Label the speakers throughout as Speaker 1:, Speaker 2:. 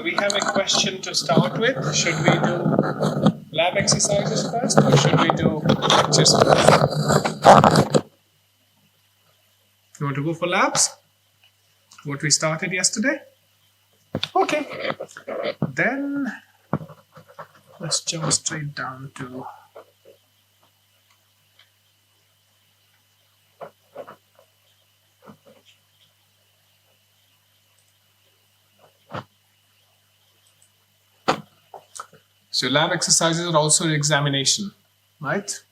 Speaker 1: So we have a question to start with. Should we do lab exercises first or should we do lectures first? You want to go for labs? What we started yesterday? Okay. Then let's jump straight down to so lab exercises are also an examination, right?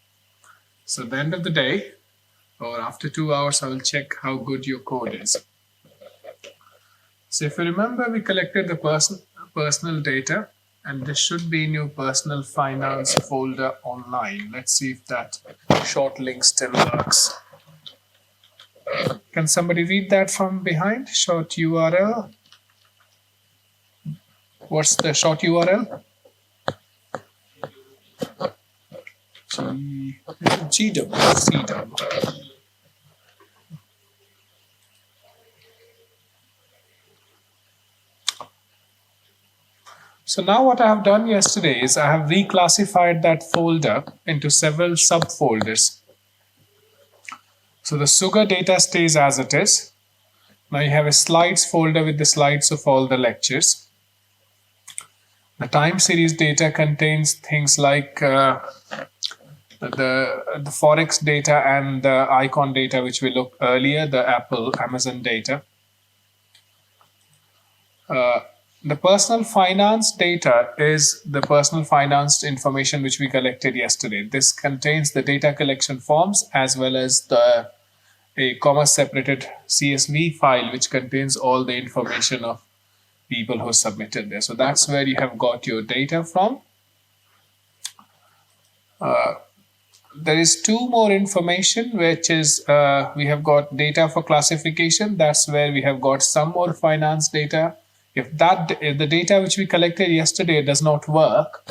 Speaker 1: So at the end of the day, or after 2 hours, I will check how good your code is. So if you remember, we collected the personal data, and this should be in your personal finance folder online. Let's see if that short link still works. Can somebody read that from behind? Short URL. What's the short URL? GW. So now what I have done yesterday is I have reclassified that folder into several subfolders. So the sugar data stays as it is. Now you have a slides folder with the slides of all the lectures. The time series data contains things like the Forex data and the icon data, which we looked earlier, the Apple, Amazon data. The personal finance data is the personal finance information which we collected yesterday. This contains the data collection forms as well as a comma separated CSV file which contains all the information of people who submitted there. So that's where you have got your data from. There is two more information, which is we have got data for classification. That's where we have got some more finance data. If the data which we collected yesterday does not work,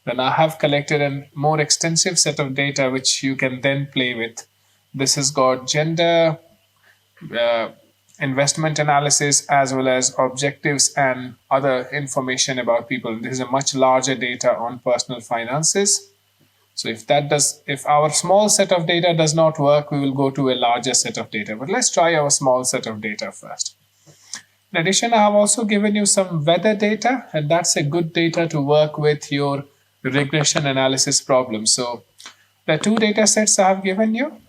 Speaker 1: then I have collected a more extensive set of data which you can then play with. This has got gender, investment analysis, as well as objectives and other information about people. This is a much larger data on personal finances. So if our small set of data does not work, we will go to a larger set of data. But let's try our small set of data first. In addition, I have also given you some weather data, and that's a good data to work with your regression analysis problem. So there are two data sets I have given you.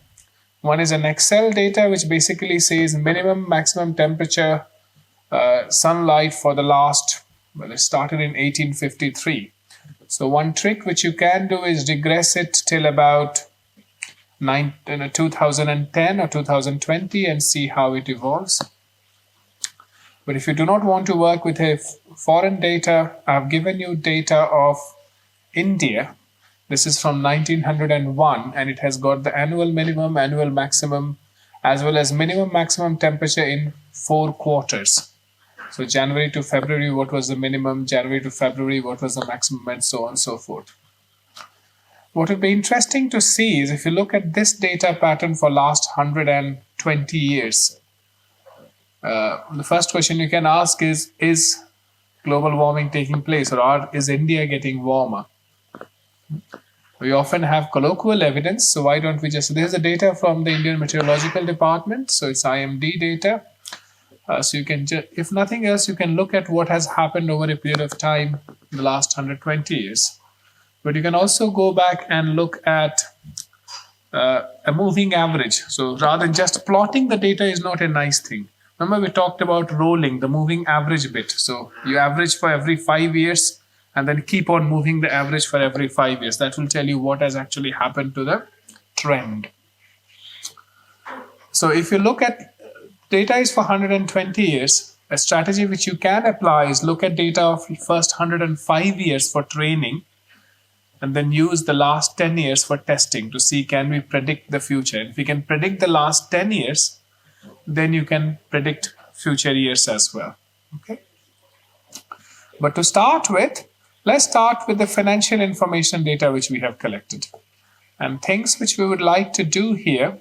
Speaker 1: One is an Excel data, which basically says minimum, maximum temperature, sunlight for the last, well, it started in 1853. So one trick which you can do is regress it till about 2010 or 2020 and see how it evolves. But if you do not want to work with a foreign data, I've given you data of India. This is from 1901, and it has got the annual minimum, annual maximum, as well as minimum maximum temperature in 4 quarters. So January to February, what was the minimum? January to February, what was the maximum? And so on and so forth. What would be interesting to see is if you look at this data pattern for last 120 years, the first question you can ask is global warming taking place, or is India getting warmer? We often have colloquial evidence, so why don't we just... This is the data from the Indian Meteorological Department, so it's IMD data. So you can, if nothing else, you can look at what has happened over a period of time in the last 120 years. But you can also go back and look at a moving average. So rather than just plotting the data is not a nice thing. Remember we talked about rolling, the moving average bit. So you average for every 5 years and then keep on moving the average for every 5 years. That will tell you what has actually happened to the trend. So if you look at data is for 120 years, a strategy which you can apply is look at data of first 105 years for training and then use the last 10 years for testing to see can we predict the future. If we can predict the last 10 years, then you can predict future years as well. Okay. But to start with, let's start with the financial information data which we have collected. And things which we would like to do here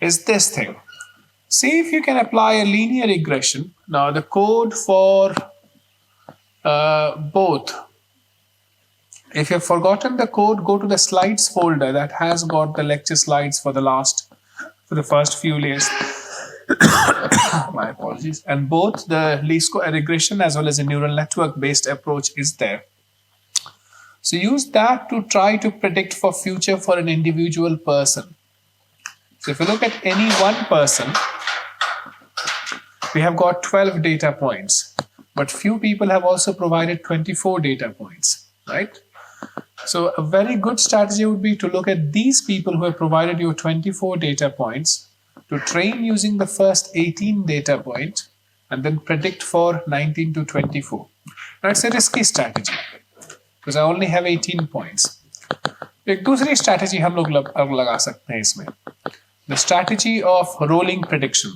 Speaker 1: is this thing. See if you can apply a linear regression. Now the code for both. If you've forgotten the code, go to the slides folder that has got the lecture slides for the first few layers. My apologies. And both the least square regression as well as a neural network based approach is there. So use that to try to predict for future for an individual person. So if you look at any one person, we have got 12 data points, but few people have also provided 24 data points, right? So a very good strategy would be to look at these people who have provided you 24 data points, to train using the first 18 data point and then predict for 19 to 24. Now it's a risky strategy because I only have 18 points. एक दूसरी strategy हम लोग लगा सकते हैं इसमें, the strategy of rolling prediction.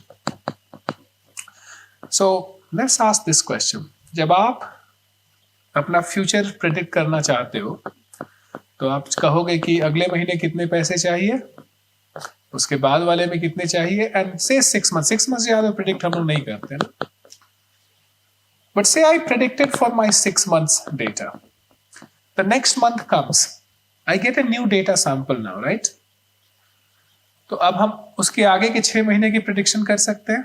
Speaker 1: So let's ask this question. जब आप अपना फ्यूचर प्रेडिक्ट करना चाहते हो तो आप कहोगे कि अगले महीने कितने पैसे चाहिए, उसके बाद वाले में कितने चाहिए, एंड से 6 months. 6 months ज्यादा प्रेडिक्ट हम लोग नहीं करते ना. But say I predicted for my 6 months data. The next month comes, I get a new data sample now, right? तो अब हम उसके आगे के 6 महीने की प्रेडिक्शन कर सकते हैं.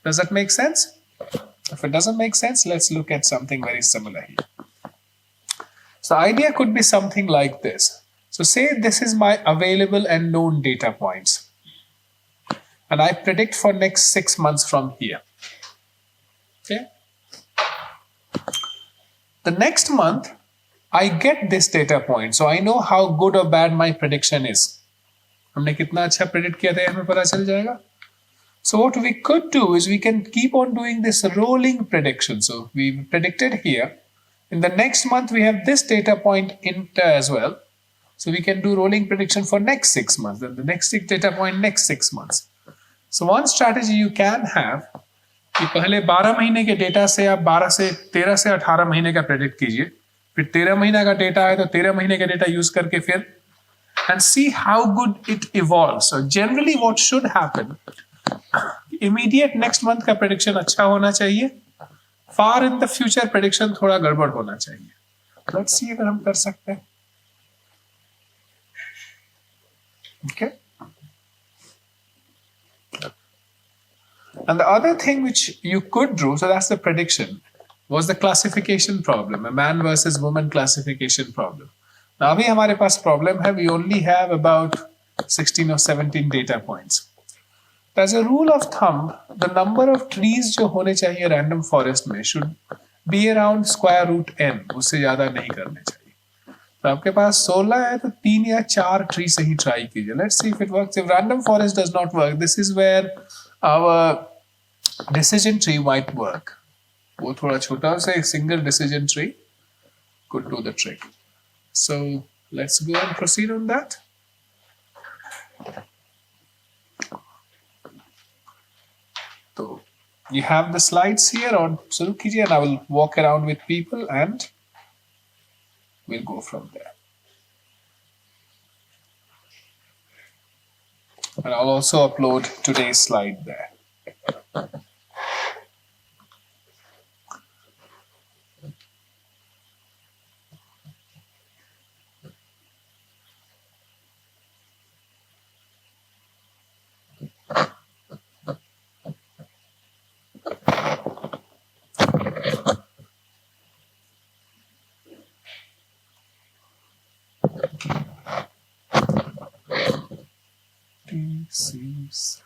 Speaker 1: Does that make sense? If it doesn't make sense, let's look at something very similar here. So the idea could be something like this. So say this is my available and known data points, and I predict for next 6 months from here. Okay. The next month, I get this data point, so I know how good or bad my prediction is. हमने कितना अच्छा predict किया था हमें पता चल जाएगा. So what we could do is we can keep on doing this rolling prediction. So we predicted here. In the next month, we have this data point inter as well. So we can do rolling prediction for next 6 months. Then the next data point next 6 months. So one strategy you can have कि पहले 12 महीने के data से आप 13 से 18 महीने का predict कीजिए, फिर 13 महीने का डेटा है तो 13 महीने का डेटा यूज करके फिर and see how good it evolves. So generally what should happen, immediate next month का प्रेडिक्शन अच्छा होना चाहिए, far in the future prediction थोड़ा गड़बड़ होना चाहिए. Let's see अगर हम कर सकते हैं. Okay. And the other thing which you could do, so that's the prediction, was the classification problem, a man versus woman classification problem. Now अभी हमारे पास problem है, we only have about 16 or 17 data points. As a rule of thumb, the number of trees जो होने चाहिए random forest में should be around square root n. उससे ज्यादा नहीं करने चाहिए. तो आपके पास 16 है तो 3 या 4 ट्री से ही ट्राई कीजिए. Let's see if it works. If random forest does not work, this is where our decision tree might work. वो थोड़ा छोटा सा एक single decision tree could do the trick. So let's go and proceed on that. So you have the slides here on शुरू कीजिए and I will walk around with people and we'll go from there. And I'll also upload today's slide there. C7.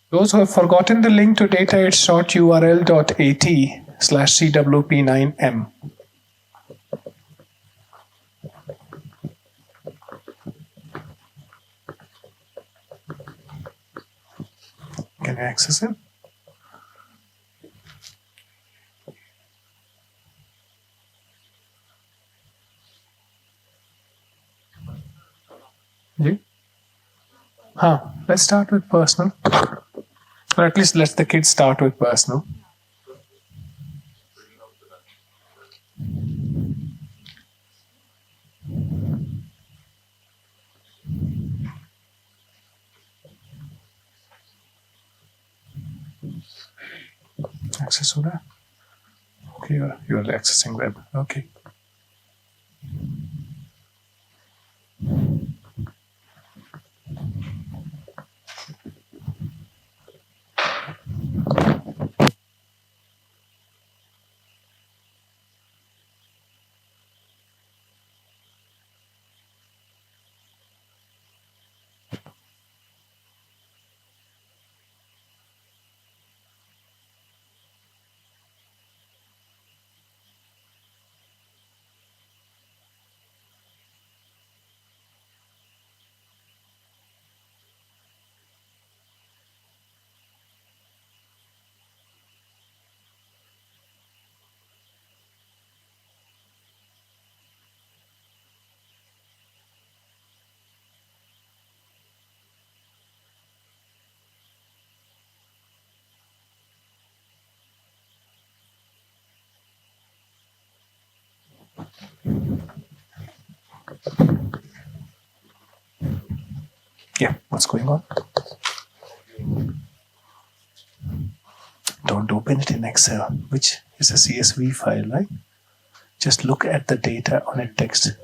Speaker 1: Those who have forgotten the link to data, it's short url.at/cwp9m. Can you access it? Yeah. Let's start with personal. Or at least let the kids start with personal. Access to that. Okay, you're accessing web. Okay. Yeah, what's going on? Don't open it in Excel, which is a CSV file, right? Just look at the data on a text.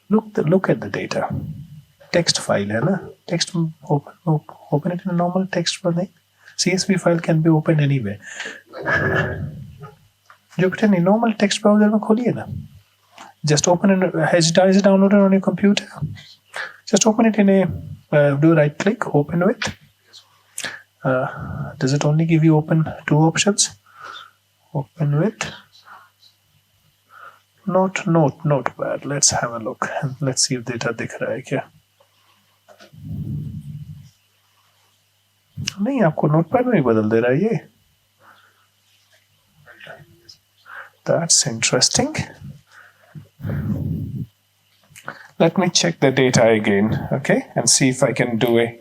Speaker 1: Look at the data. Text file, है ना? Text open it in a normal text पर नहीं. CSV file can be opened anywhere. Jupyter नहीं normal text browser में खोलिए ना. Just open it. Is it downloaded on your computer? Just open it in a. Do right click, open with. Does it only give you open two options? Open with. Notepad. Let's have a look. Let's see if data दिख रहा है क्या. नहीं आपको notepad में ही बदल दे रहा है ये. That's interesting. Let me check the data again, okay, and see if I can do a.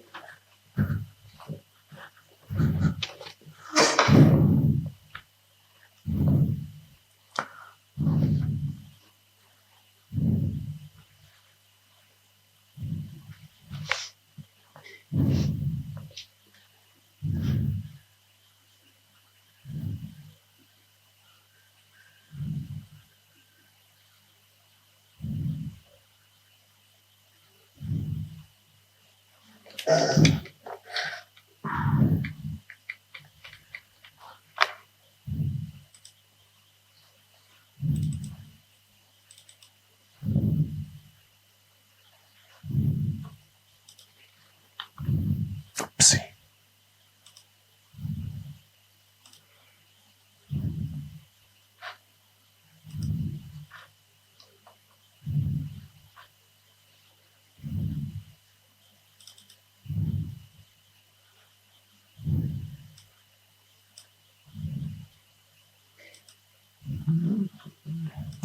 Speaker 1: Oopsie.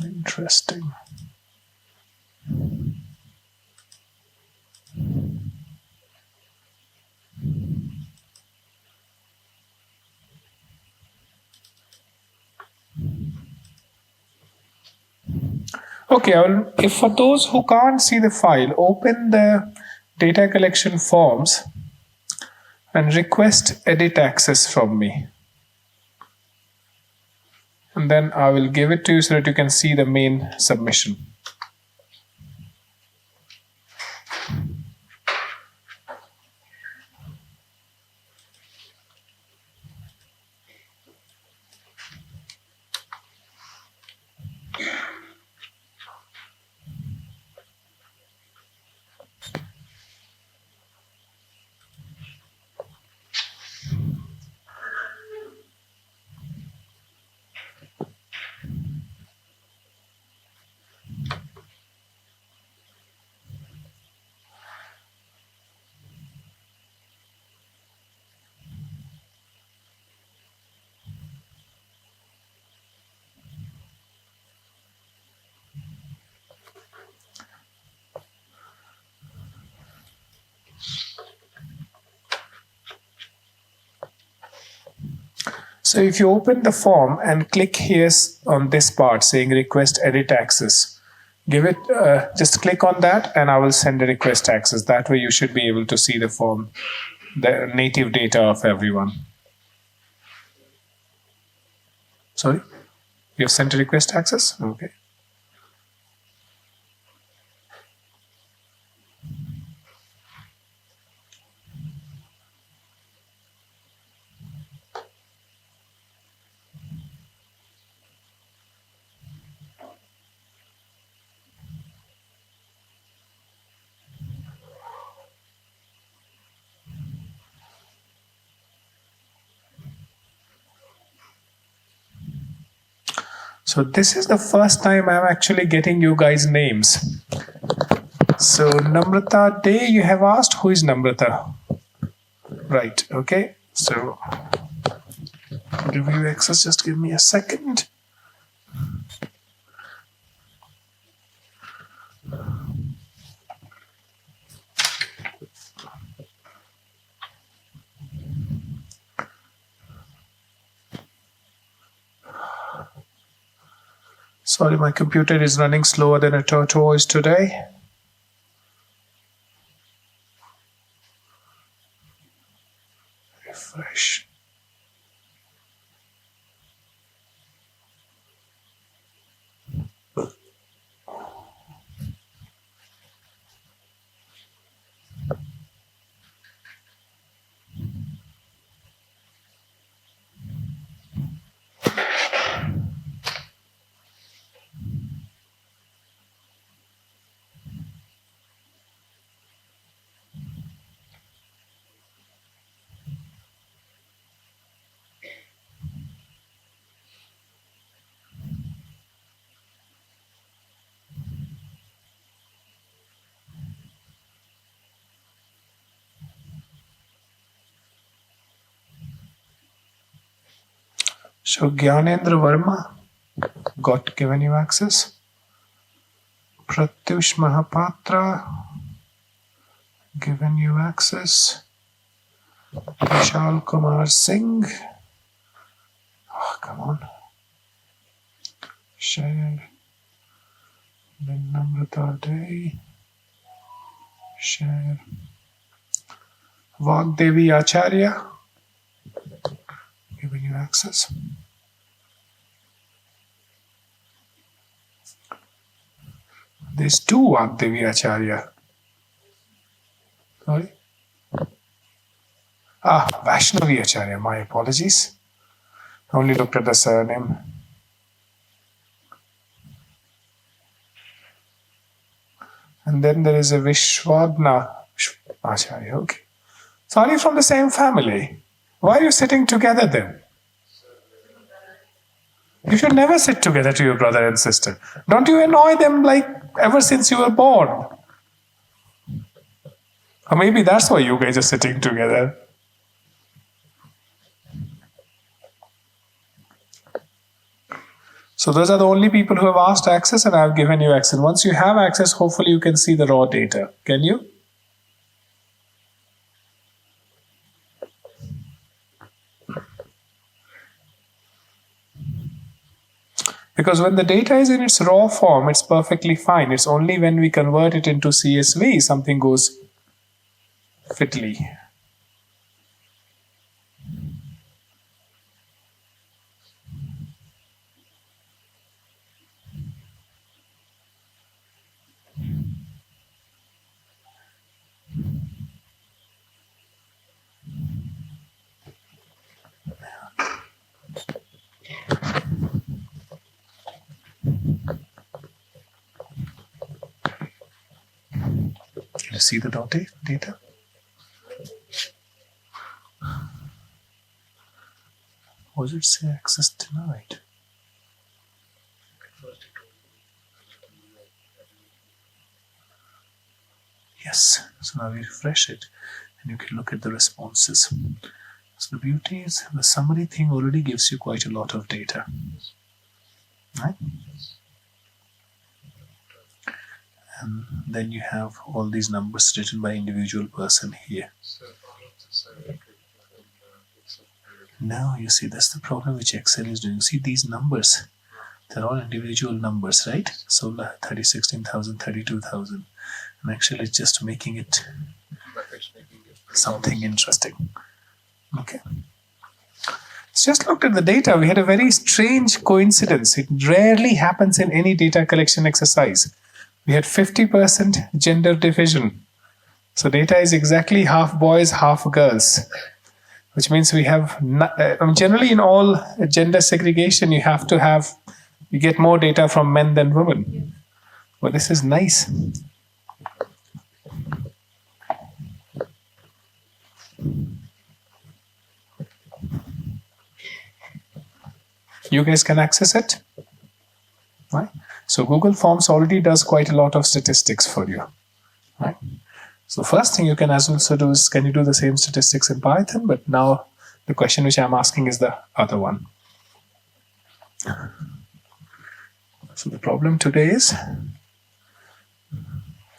Speaker 1: Interesting. Okay, if for those who can't see the file, open the data collection forms and request edit access from me. And then I will give it to you so that you can see the main submission. So if you open the form and click here on this part saying request edit access, give it, just click on that and I will send a request access. That way you should be able to see the form, the native data of everyone. Sorry, you have sent a request access? Okay. So this is the first time I'm actually getting you guys names. So Namrata Day, you have asked, who is Namrata? Right, okay. So review access, just give me a second. Sorry, my computer is running slower than a tortoise today. Refresh. So Gyanendra Verma got given you access. Pratyush Mahapatra given you access. Vishal Kumar Singh. Oh, come on. Share. Then Namrata Day. Share. Vagdevi Acharya giving you access. There's two Vagdevi Acharya. Sorry. Vaishnavi Acharya, my apologies. Only looked at the surname. And then there is a Vishwagna Acharya, okay. So are you from the same family? Why are you sitting together then? You should never sit together to your brother and sister. Don't you annoy them like ever since you were born? Or maybe that's why you guys are sitting together. So those are the only people who have asked access, and I've given you access. Once you have access, hopefully you can see the raw data. Can you? Because when the data is in its raw form, it's perfectly fine. It's only when we convert it into CSV, something goes fiddly. You see the data? Or does it say access denied? Yes. So now we refresh it and you can look at the responses. So the beauty is the summary thing already gives you quite a lot of data. Right? And then you have all these numbers written by individual person here. Now you see that's the problem which Excel is doing. See these numbers, they're all individual numbers, right? So 16,000, 32,000. And actually it's just making it something interesting. Okay. Let's just look at the data. We had a very strange coincidence. It rarely happens in any data collection exercise. We had 50% gender division. So data is exactly half boys, half girls. Which means we have, generally in all gender segregation, you get more data from men than women. Well, this is nice. You guys can access it, right? So Google Forms already does quite a lot of statistics for you, right? So first thing you can also do is, can you do the same statistics in Python? But now the question which I'm asking is the other one. So the problem today is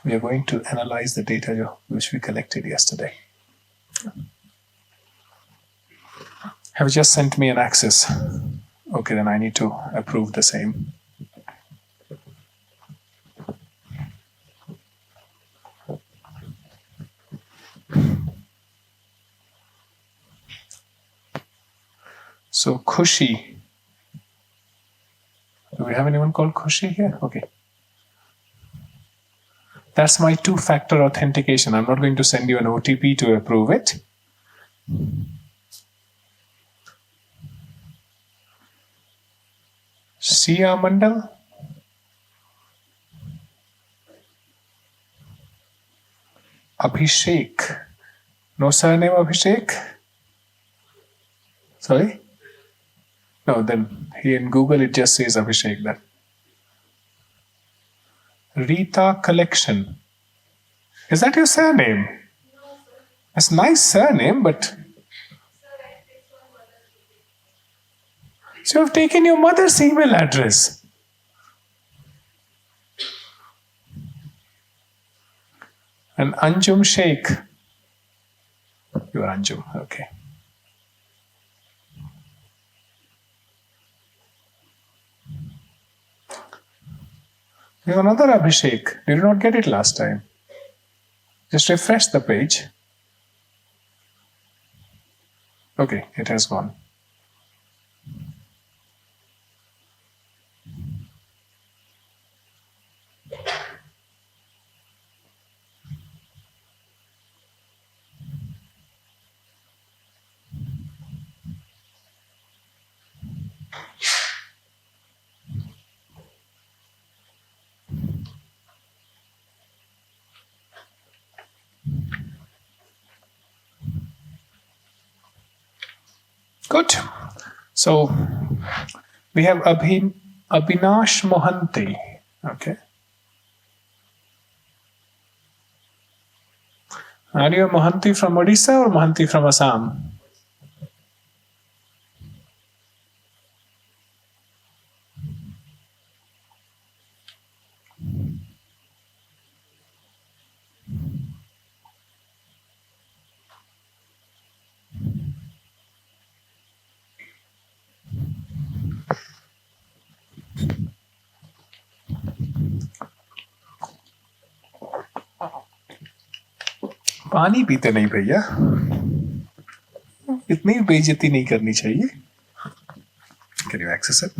Speaker 1: we are going to analyze the data which we collected yesterday. Have just sent me an access. Okay, then I need to approve the same. So Khushi. Do we have anyone called Khushi here? Okay. That's my two-factor authentication. I'm not going to send you an OTP to approve it. Sia Mandal. Abhishek. No surname Abhishek? Sorry? No, then here in Google it just says Abhishek then. Rita Collection. Is that your surname? That's a nice surname, but... So you've taken your mother's email address. And Anjum Sheikh. You are Anjum, okay. You have another Abhishek. Did you not get it last time? Just refresh the page. Okay, it has gone. Good. So we have Abhinash Mohanty. Okay. Are you a Mohanty from Odisha or Mohanty from Assam? पानी पीते नहीं भैया, इतनी बेइज्जती नहीं करनी चाहिए. Can you access it?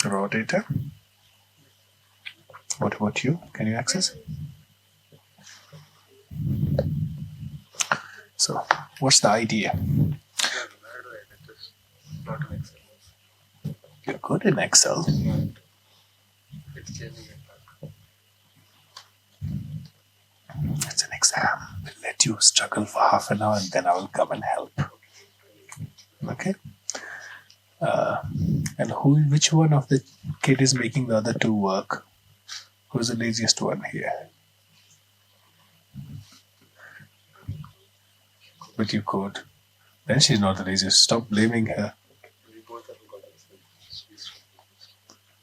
Speaker 1: Raw data. What about you? Can you access? So, what's the idea? You're good in Excel. It's an exam. We'll let you struggle for half an hour and then I will come and help. Okay? And which one of the kid is making the other two work? Who's the laziest one here? But you could. Then she's not the laziest. Stop blaming her.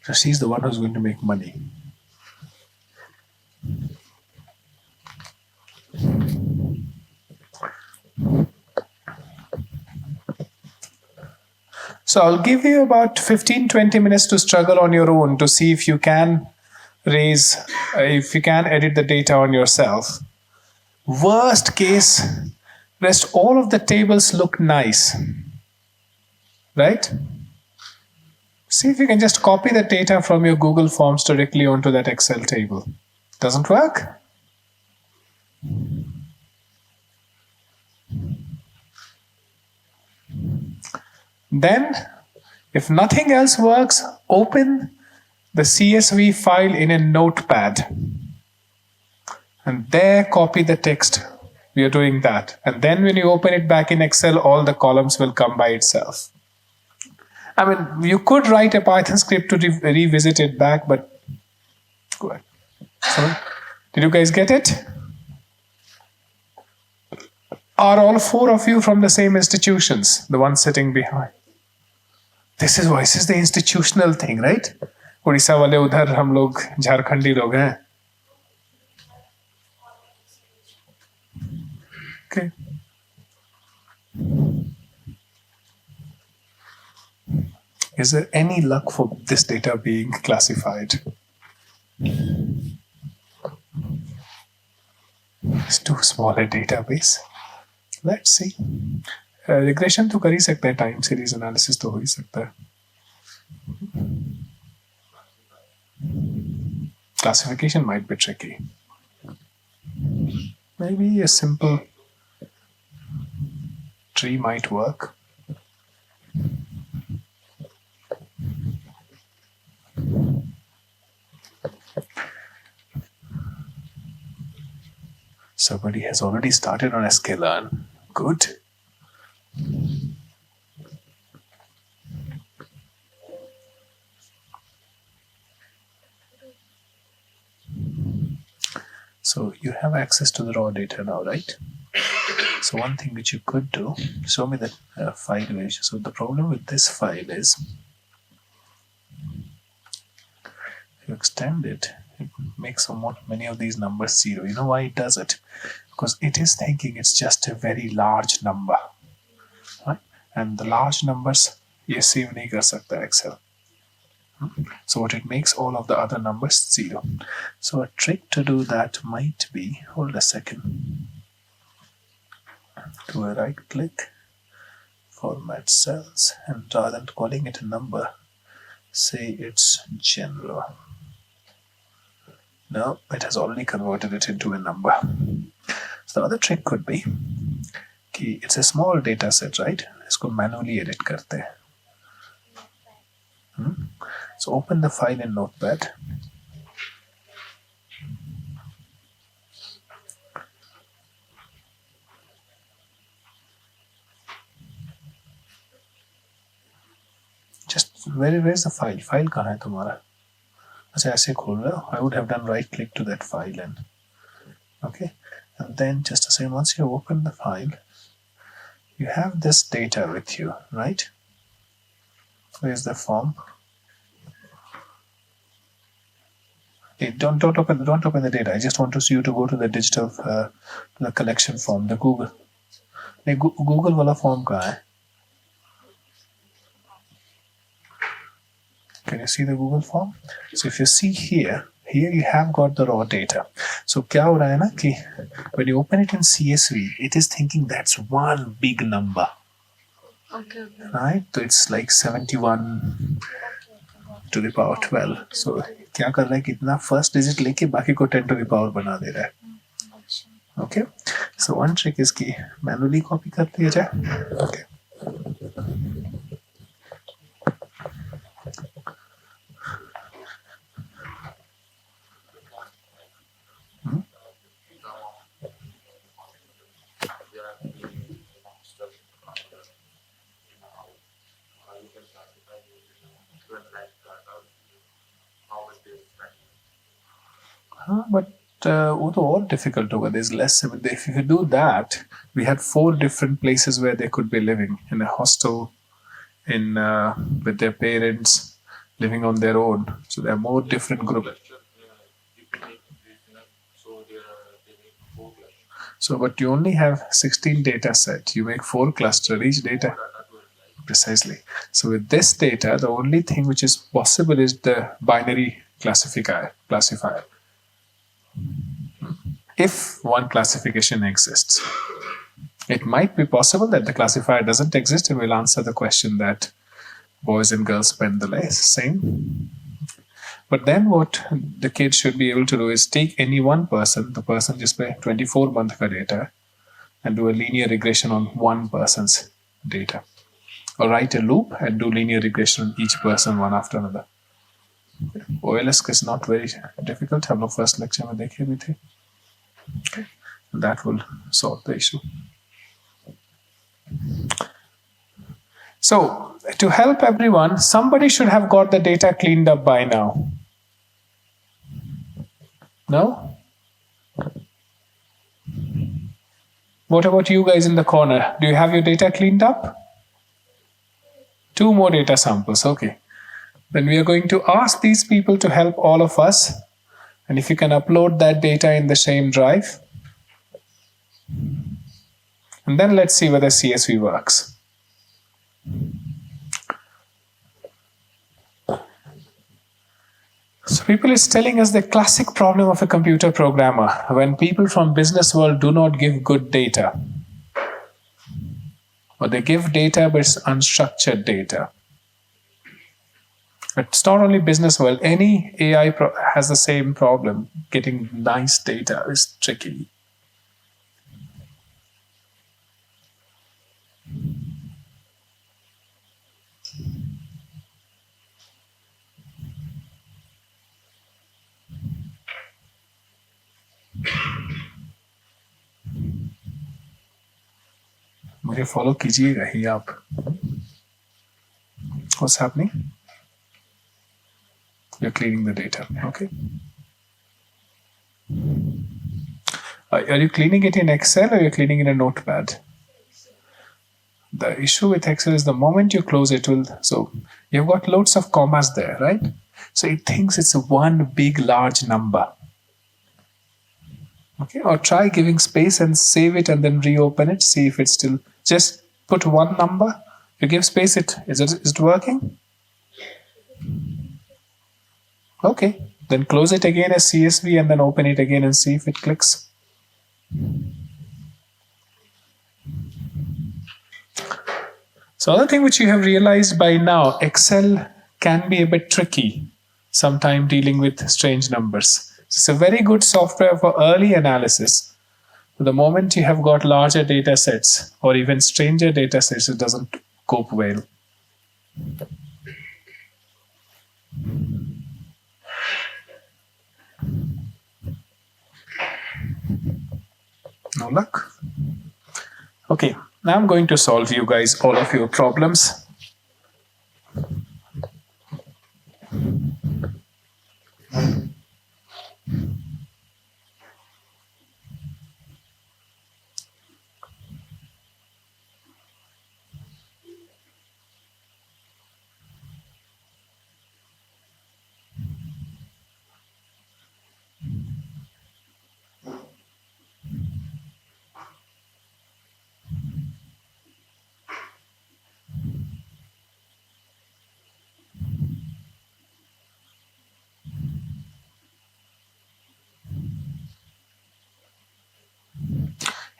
Speaker 1: So she's the one who's going to make money. So I'll give you about 15-20 minutes to struggle on your own to see if you can if you can edit the data on yourself. Worst case, rest all of the tables look nice, right? See if you can just copy the data from your Google Forms directly onto that Excel table. Doesn't work? Then, if nothing else works, open the CSV file in a notepad. And there, copy the text. We are doing that. And then when you open it back in Excel, all the columns will come by itself. I mean, you could write a Python script to revisit it back, but go ahead. Sorry? Did you guys get it? Are all four of you from the same institutions? The one sitting behind. This is the institutional thing, right? Orissa वाले उधर, हम लोग झारखंडी लोग हैं. Okay. Is there any luck for this data being classified? It's too small a database. Let's see. Regression तो कर ही सकते हैं, time series analysis तो हो ही सकता है. Classification might be tricky. Maybe a simple tree might work. Somebody has already started on sklearn. Good. So you have access to the raw data now, right? So one thing which you could do, show me the file version. So the problem with this file is, if you extend it, it makes somewhat many of these numbers zero. You know why it does it? Because it is thinking it's just a very large number, right? And the large numbers, ये save नहीं कर सकता Excel. So what it makes all of the other numbers zero. So a trick to do that might be, hold a second, do a right click, format cells, and rather than calling it a number, say it's general. No, it has already converted it into a number. So the other trick could be, it's a small data set, right? इसको manually edit करते हैं. So open the file in Notepad. Just where's the file? File कहाँ है तुम्हारा? अच्छा ऐसे खोल रहे हो? I would have done right click to that file and okay, and then just the same, once you open the file, you have this data with you, right? Where's the form? Hey, don't open the data. I just want to see you to go to the digital the collection form, the Google. नहीं, Google वाला form कहाँ है? Can you see the Google form? So if you see here you have got the raw data. So क्या हो रहा है ना कि when you open it in CSV, it is thinking that's one big number.
Speaker 2: Okay.
Speaker 1: Right? So it's like 71 to the power 12. So क्या कर रहा है, कितना first digit लेके बाकी को 10 to the power बना दे रहा है. Okay? So one trick is कि manually copy कर लिया जाए. Okay. But वो तो और difficult होगा. There's less. If you do that, we had 4 different places where they could be living: in a hostel, in with their parents, living on their own. So there are more different groups. So, but you only have 16 data set. You make 4 clusters, each data. Precisely. So with this data, the only thing which is possible is the binary classifier. If one classification exists, it might be possible that the classifier doesn't exist and will answer the question that boys and girls spend the same. But then what the kid should be able to do is take any one person, the person just by 24 month ka data, and do a linear regression on one person's data. Or write a loop and do linear regression on each person one after another. OLS is not very difficult. हम लोग first lecture में देखे भी थे. Okay. That will solve the issue. So, to help everyone, somebody should have got the data cleaned up by now. No? What about you guys in the corner? Do you have your data cleaned up? 2 more data samples, okay. Then we are going to ask these people to help all of us. And if you can upload that data in the same drive. And then let's see whether CSV works. So people is telling us the classic problem of a computer programmer when people from business world do not give good data. Or they give data but it's unstructured data. But it's not only business world, any AI has the same problem. Getting nice data is tricky. मुझे follow कीजिएगा ही आप. What's happening? You're cleaning the data, okay? Are you cleaning it in Excel or you're cleaning in a notepad? The issue with Excel is the moment you close it will, so you've got loads of commas there, right? So it thinks it's one big large number. Okay, or try giving space and save it and then reopen it, see if it's still, just put one number, you give space, is it working? Okay, then close it again as CSV and then open it again and see if it clicks. So another thing which you have realized by now, Excel can be a bit tricky sometimes dealing with strange numbers. It's a very good software for early analysis, The moment you have got larger data sets or even stranger data sets, it doesn't cope well. No luck. Okay, now I'm going to solve you guys all of your problems.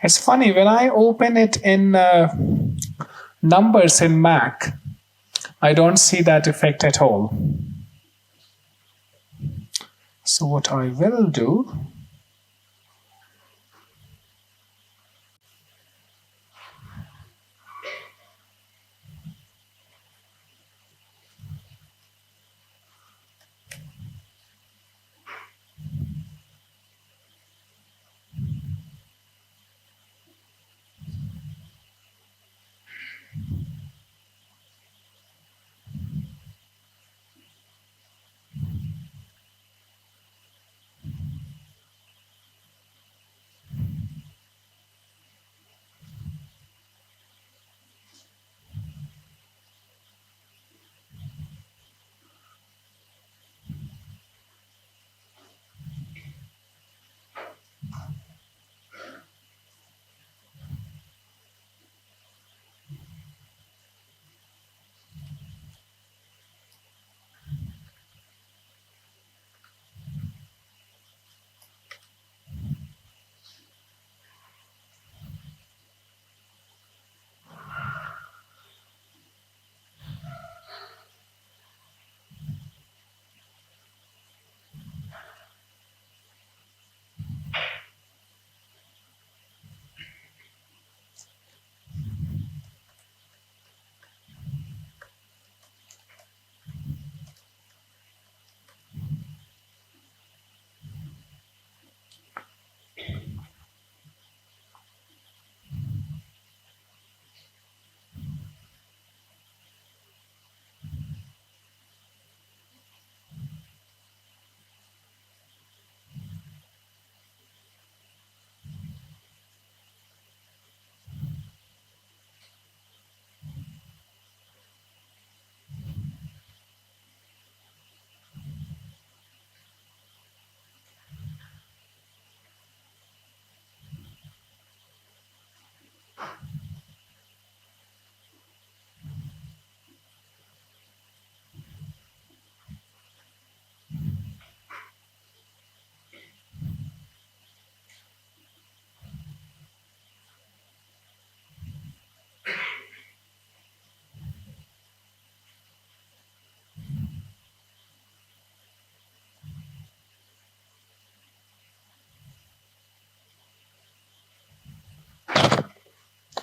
Speaker 1: It's funny, when I open it in numbers in Mac, I don't see that effect at all. So what I will do,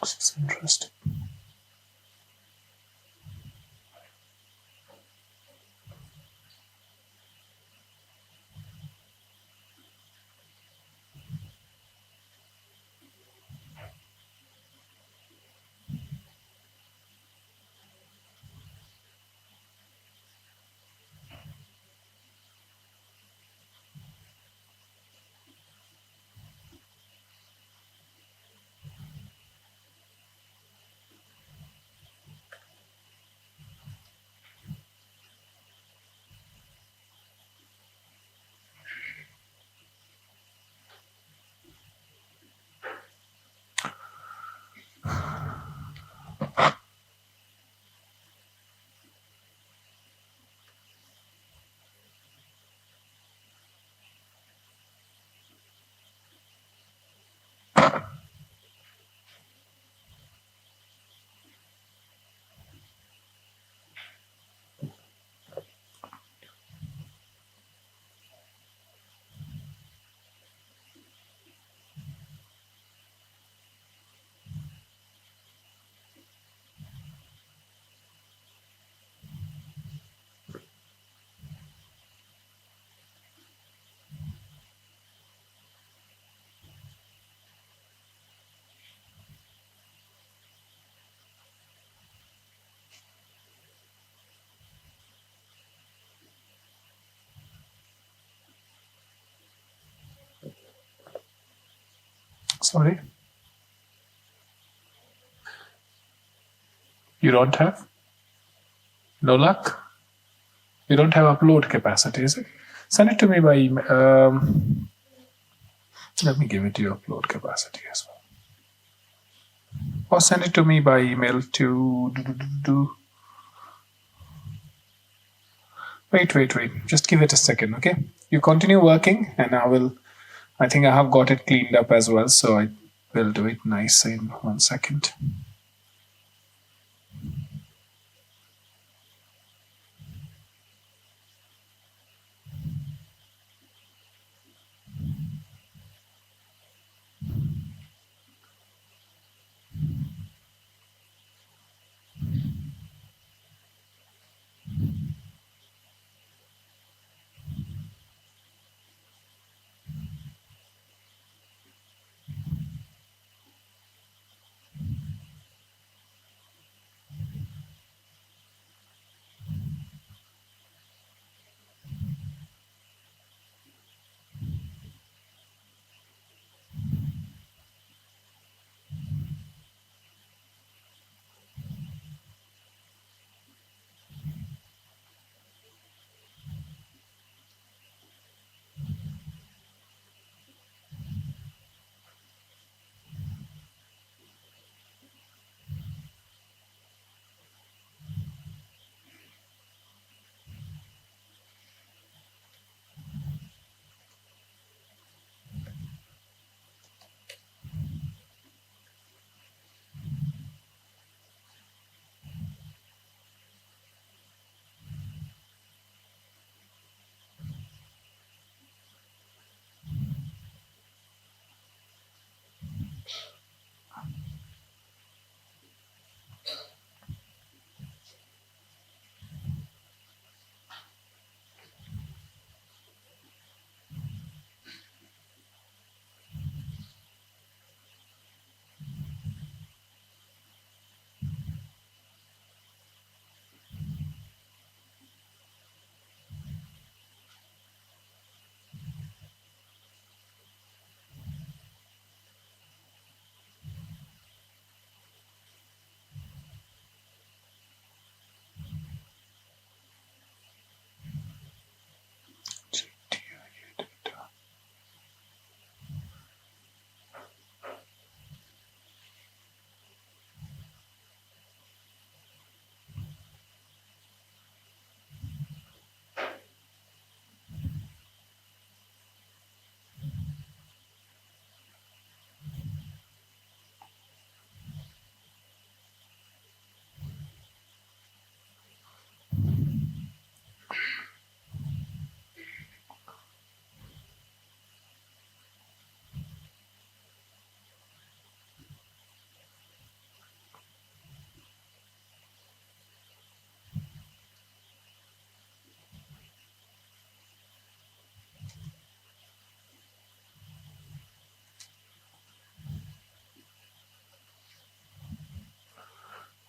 Speaker 1: this is interesting. Sorry? You don't have? No luck? You don't have upload capacity, is it? Send it to me by email. Let me give it to you upload capacity as well. Or send it to me by email to... Wait. Just give it a second, okay? You continue working and I think I have got it cleaned up as well, so I will do it nice in 1 second.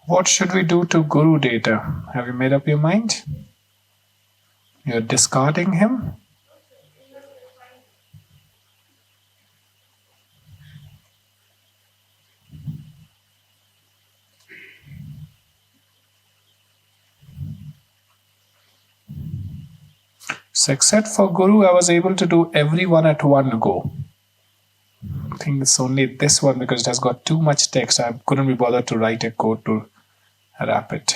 Speaker 1: What should we do to Guru data? Have you made up your mind? You're discarding him? So except for Guru, I was able to do everyone at one go. I think it's only this one because it has got too much text. I couldn't be bothered to write a code to wrap it.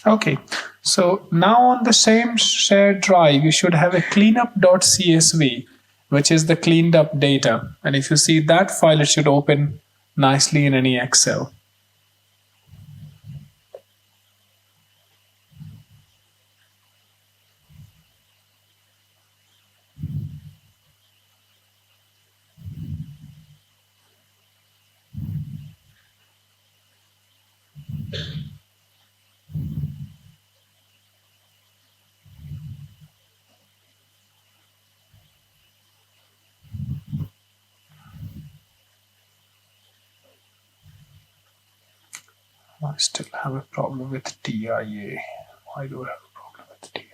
Speaker 1: Okay, so now on the same shared drive, you should have a cleanup.csv, which is the cleaned up data. And if you see that file, it should open nicely in any Excel. I still have a problem with TIA. Why do I have a problem with TIA?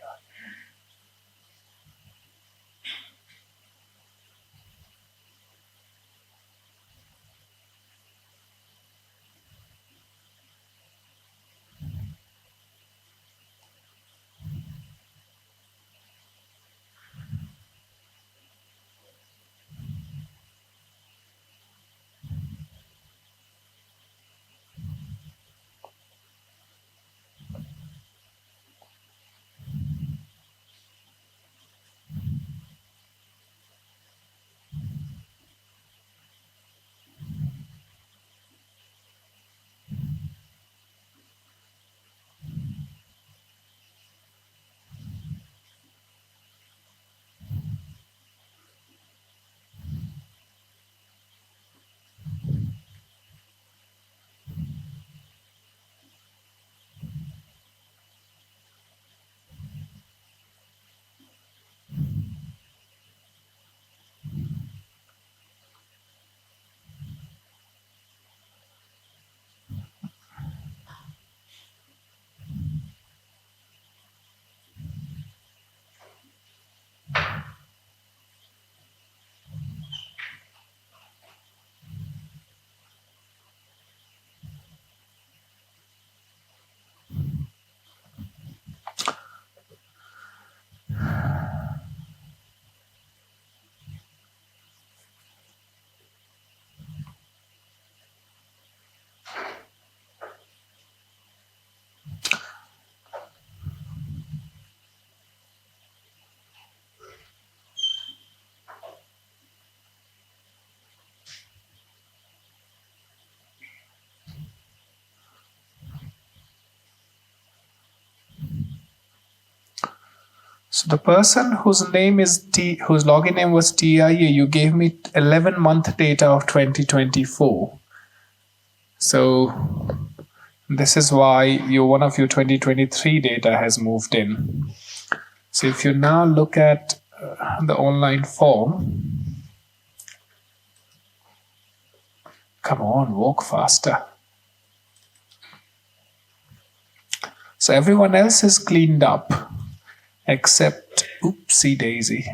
Speaker 1: So the person whose whose login name was TIA, you gave me 11-month data of 2024. So this is why one of your 2023 data has moved in. So if you now look at the online form, come on, walk faster. So everyone else is cleaned up except oopsie daisy.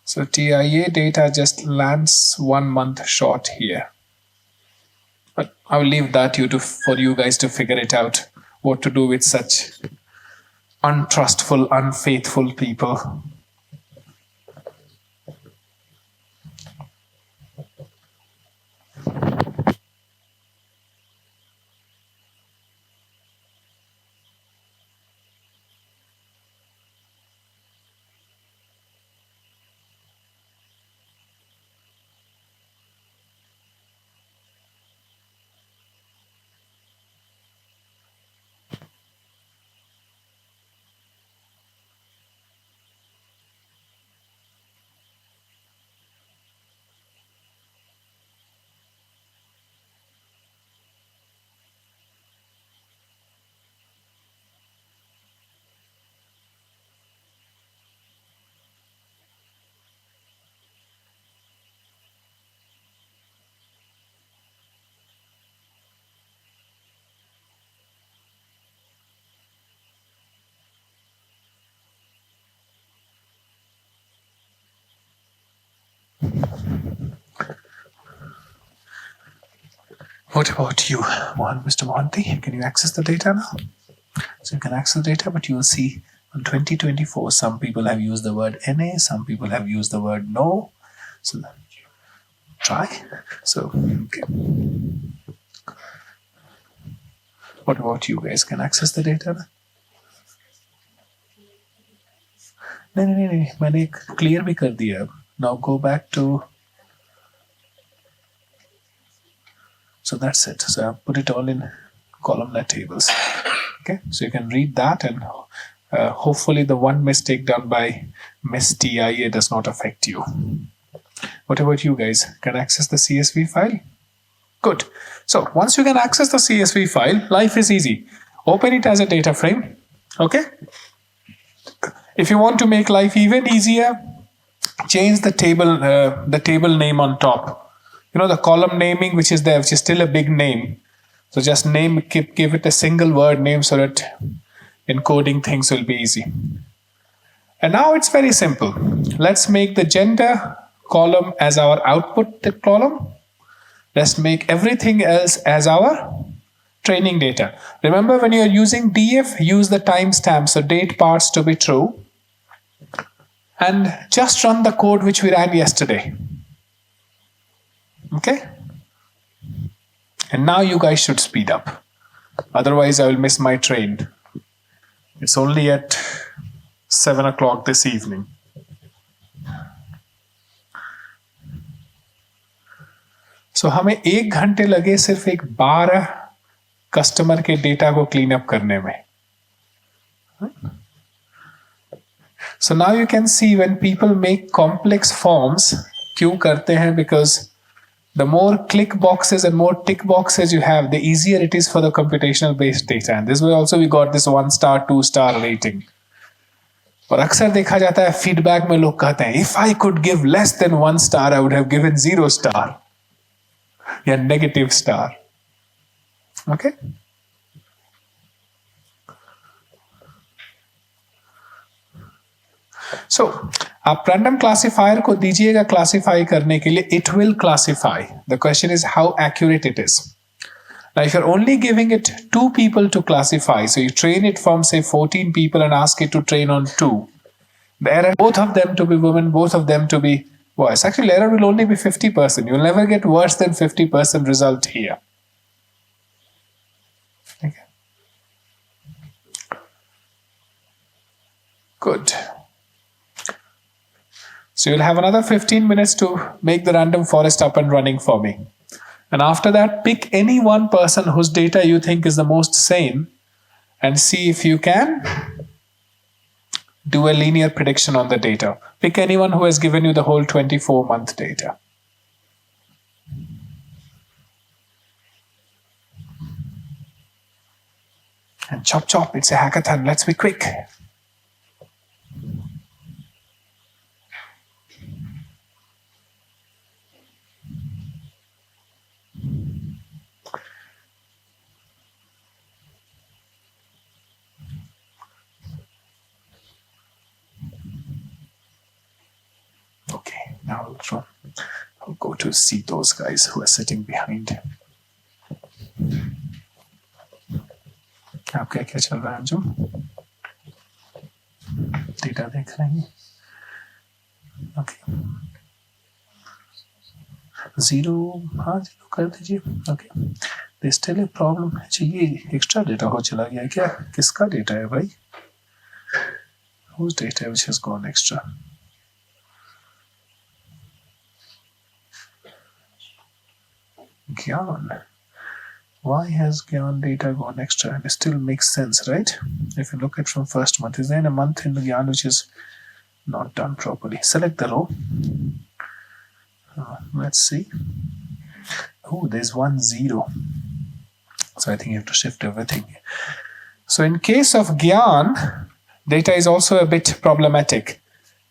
Speaker 1: So TIA data just lands 1 month short here. But I will leave that for you guys to figure it out, what to do with such untrustful, unfaithful people. What about you, Mr. Mohanty? Can you access the data now? So you can access the data, but you will see on 2024, some people have used the word NA, some people have used the word no. So try. So, okay. What about you guys? Can access the data? नहीं, मैंने clear भी कर दिया अब. Now go back to. So that's it. So I've put it all in columnar tables. Okay, so you can read that, and hopefully the one mistake done by Miss TIA does not affect you. What about you guys? Can access the CSV file? Good. So once you can access the CSV file, life is easy. Open it as a data frame. Okay. If you want to make life even easier, change the table name on top. You know, the column naming which is there, which is still a big name. So just give it a single word name so that encoding things will be easy. And now it's very simple. Let's make the gender column as our output column. Let's make everything else as our training data. Remember, when you're using DF, use the timestamp, so date parts to be true. And just run the code which we ran yesterday. Okay? And now you guys should speed up. Otherwise, I will miss my train. It's only at 7 o'clock this evening. So हमें 1 घंटे लगे सिर्फ एक 12 customer के data को clean up करने में. So now you can see when people make complex forms, क्यों करते हैं? Because the more click boxes and more tick boxes you have, the easier it is for the computational based data. And this way also we got this 1 star, 2 star rating. और अक्सर देखा जाता है feedback में लोग कहते हैं, if I could give less than 1 star, I would have given 0 star. या negative star. Okay? So, आप random classifier को दीजिएगा classify करने के लिए, it will classify. The question is how accurate it is. Now, if you're only giving it 2 people to classify, so you train it from say 14 people and ask it to train on 2, the error, both of them to be women, both of them to be boys. Actually, error will only be 50%. You'll never get worse than 50% result here. Okay. Good. So you'll have another 15 minutes to make the random forest up and running for me. And after that, pick any one person whose data you think is the most sane and see if you can do a linear prediction on the data. Pick anyone who has given you the whole 24-month data. And chop chop, it's a hackathon, let's be quick. Okay, now I'll go to see those guys who are sitting behind. आपका क्या चल रहा है Anjum? Data देख रहे हैं? Okay. 0, हाँ 0 कर दीजिए. Okay. There's still a problem. अच्छा ये एक्स्ट्रा डेटा हो चला गया क्या? किसका डेटा है भाई? Whose data which has gone extra? GIAN. Why has GIAN data gone extra? It still makes sense, right? If you look at from first month, is there a month in the GIAN which is not done properly? Select the row. Let's see. Oh, there's 1 0. So I think you have to shift everything. So in case of GIAN, data is also a bit problematic.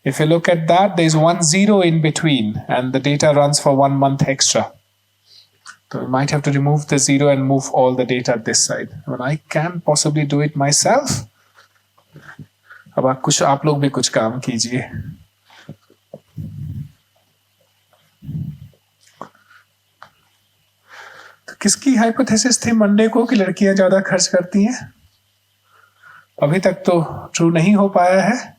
Speaker 1: If you look at that, there's 1 0 in between and the data runs for 1 month extra. So we might have to remove the 0 and move all the data this side. Well, I can possibly do it myself. अब आप लोग भी कुछ काम कीजिए. तो किसकी hypothesis थी मंडे को कि लड़कियां ज्यादा खर्च करती हैं? अभी तक तो ट्रू नहीं हो पाया है.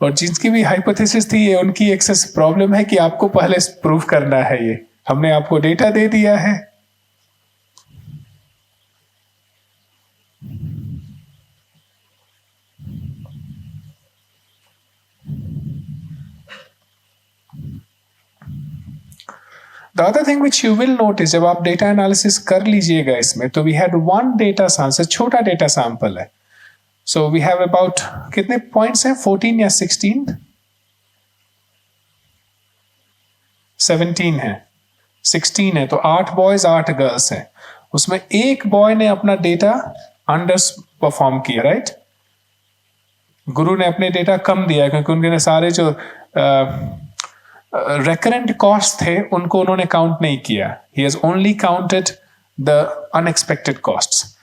Speaker 1: और जिनकी भी हाइपोथेसिस थी, ये उनकी एक्सेस प्रॉब्लम है कि आपको पहले प्रूव करना है. ये हमने आपको डेटा दे दिया है. The other thing which you will notice, जब आप डेटा एनालिसिस कर लीजिएगा इसमें, तो we had one data sample, छोटा डेटा सैंपल है, सो वी हैव अबाउट कितने पॉइंट्स हैं, 14 या 16, 17 है, 16 है, तो 8 बॉयज 8 गर्ल्स हैं, उसमें एक बॉय ने अपना डेटा अंडर परफॉर्म किया, राइट? गुरु ने अपने डेटा कम दिया क्योंकि उनके सारे जो रेकरेंट कॉस्ट थे उनको उन्होंने काउंट नहीं किया. He has only counted the unexpected costs.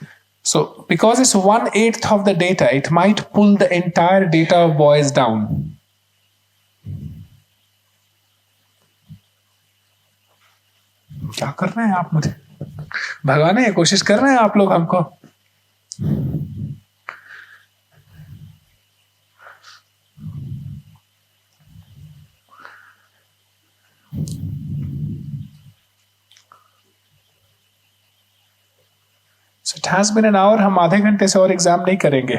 Speaker 1: So because it's 1/8 of the data, it might pull the entire data of boys down. क्या कर रहे हैं आप? मुझे भगाने की कोशिश कर रहे हैं आप लोग हमको. So it has been an hour. हम आधे घंटे से और एग्जाम नहीं करेंगे.